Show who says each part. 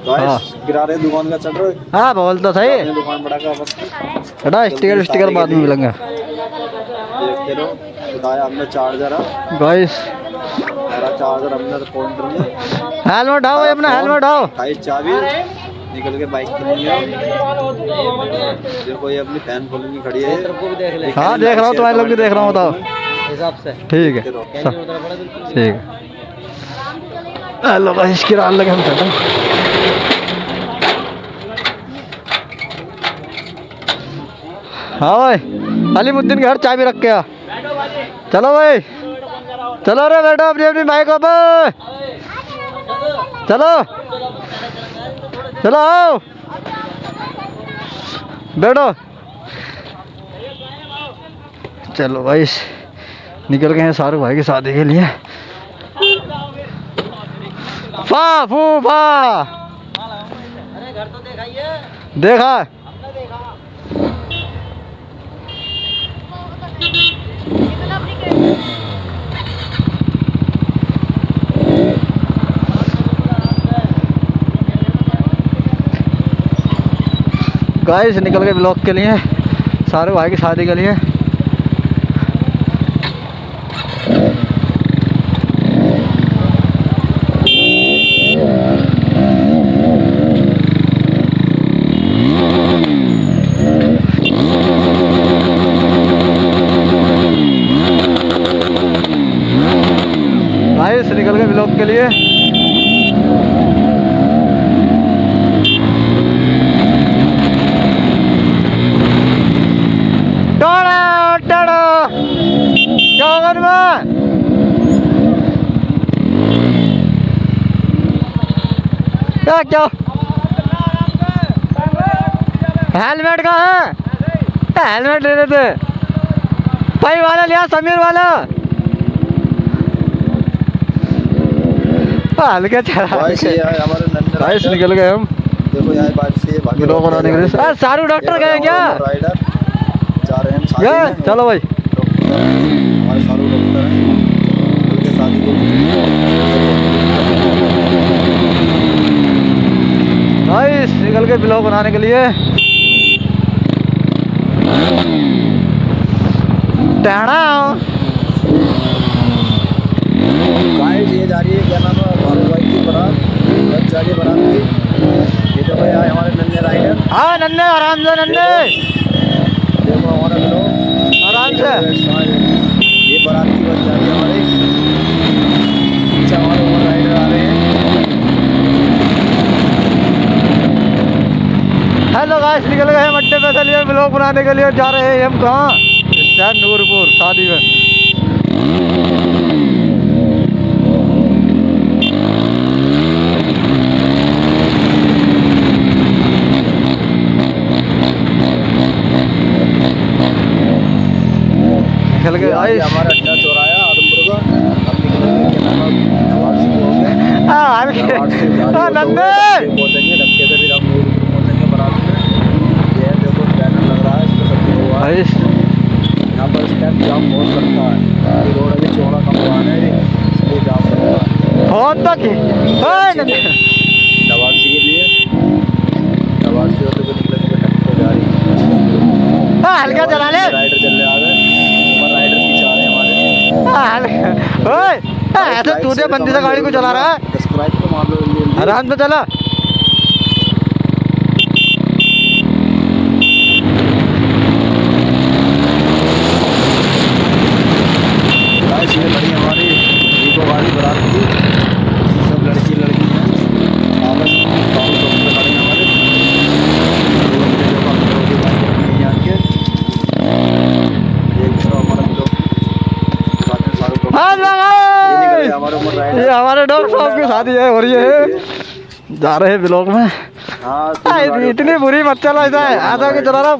Speaker 1: गिरा रहे दुकान का शटर।
Speaker 2: हाँ बोल तो सही।
Speaker 1: दुकान बड़ा का
Speaker 2: बेटा स्टिकर बाद में मिलेंगे।
Speaker 1: देखते रहो बताया हमने चार्जर है
Speaker 2: गाइस।
Speaker 1: मेरा चार्जर हमने काउंटर में।
Speaker 2: हेलमेट उठाओ भाई अपना हेलमेट उठाओ।
Speaker 1: चाबी निकल के बाइक की नहीं है। देखो ये अपनी फैन खोलनी खड़ी है।
Speaker 2: हाँ देख रहा हूँ तुम्हारे लोग भी देख रहा हूँ बताओ
Speaker 3: हिसाब से।
Speaker 2: ठीक है ठीक है। हेलो भाई इसकी रात लगे हम चलते हैं। हाँ भाई अलीमुद्दीन घर चाय भी रख के आ। चलो भाई चलो रे बैठो अपनी अपनी बाइक पर। चलो चलो आओ बैठो। चलो भाई निकल गए हैं शाहरुख भाई की शादी के लिए। फा फू फा
Speaker 3: घर तो देखाइए।
Speaker 2: देखा गाइस निकल गए ब्लॉग के लिए शाहरुख भाई की शादी के लिए। गाइस निकल गए ब्लॉग के लिए। क्या हेलमेट का है? हेलमेट ले लेते भाई वाला लिया समीर वाला। हल्के गाइस निकल गए हम।
Speaker 1: देखो यहाँ बाइक से
Speaker 2: ब्लॉग बनाने के लिए। सारू डॉक्टर गए क्या?
Speaker 1: राइडर जा रहे हैं
Speaker 2: चलो भाई
Speaker 1: हमारे सारू डॉक्टर हैं उनके शादी के लिए।
Speaker 2: गाइस निकल के ब्लॉग बनाने के लिए।
Speaker 1: गाइस ये जा रही है क्या नाम है भालू भाई की बारात। बस जा रही है बारात की। ये तो भाई हमारे नन्हे राइडर।
Speaker 2: हाँ नन्हे आराम से नन्हे
Speaker 1: देखो हमारा लोग
Speaker 2: आराम से।
Speaker 1: ये बारात की बस जा रही है हमारी। अच्छा हमारे और राइडर आ रहे हैं।
Speaker 2: हेलो गाइस निकल गए हम अड्डे पे लिए ब्लॉग बनाने के लिए। जा रहे हैं हम कहाँ? स्टैंड नूरपुर शादी में। निकल गए गाइस।
Speaker 1: हमारा अड्डा चौराया आदमपुर का। अब निकलेंगे क्या नाम है नवाब से हो गए।
Speaker 2: नंदे
Speaker 1: पहुँचेंगे धक्के से फिर हम नूरपुर पहुँचेंगे बारात में। ये देखो बैनर लग रहा है इसको सब हुआ है। यहाँ पर स्टैंड जाम बहुत लगता है। ये रोड अभी चौड़ा कम हुआ है इसलिए जाम लगता है
Speaker 2: बहुत तक
Speaker 1: नवासी के लिए। नवासी होते तो निकलेंगे टक्कर जा रही है।
Speaker 2: हल्का चला ले।
Speaker 1: राइडर चल रहे आ गए ऊपर राइडर पीछे आ रहे हैं हमारे।
Speaker 2: ऐसे तूने बंदी से गाड़ी को चला रहा है।
Speaker 1: सब्सक्राइब तो मार लो
Speaker 2: आराम से चला।
Speaker 1: ये बड़ी हमारी इको गाड़ी बारात की। सब लड़की लड़की हैं आपस में खड़े हैं हमारे।
Speaker 2: ये हमारे डॉक्टर साहब की शादी है हो रही है। जा रहे हैं ब्लॉग में।
Speaker 1: हाँ
Speaker 2: इतनी बुरी मत चला ऐसा है। आधा के चला रहा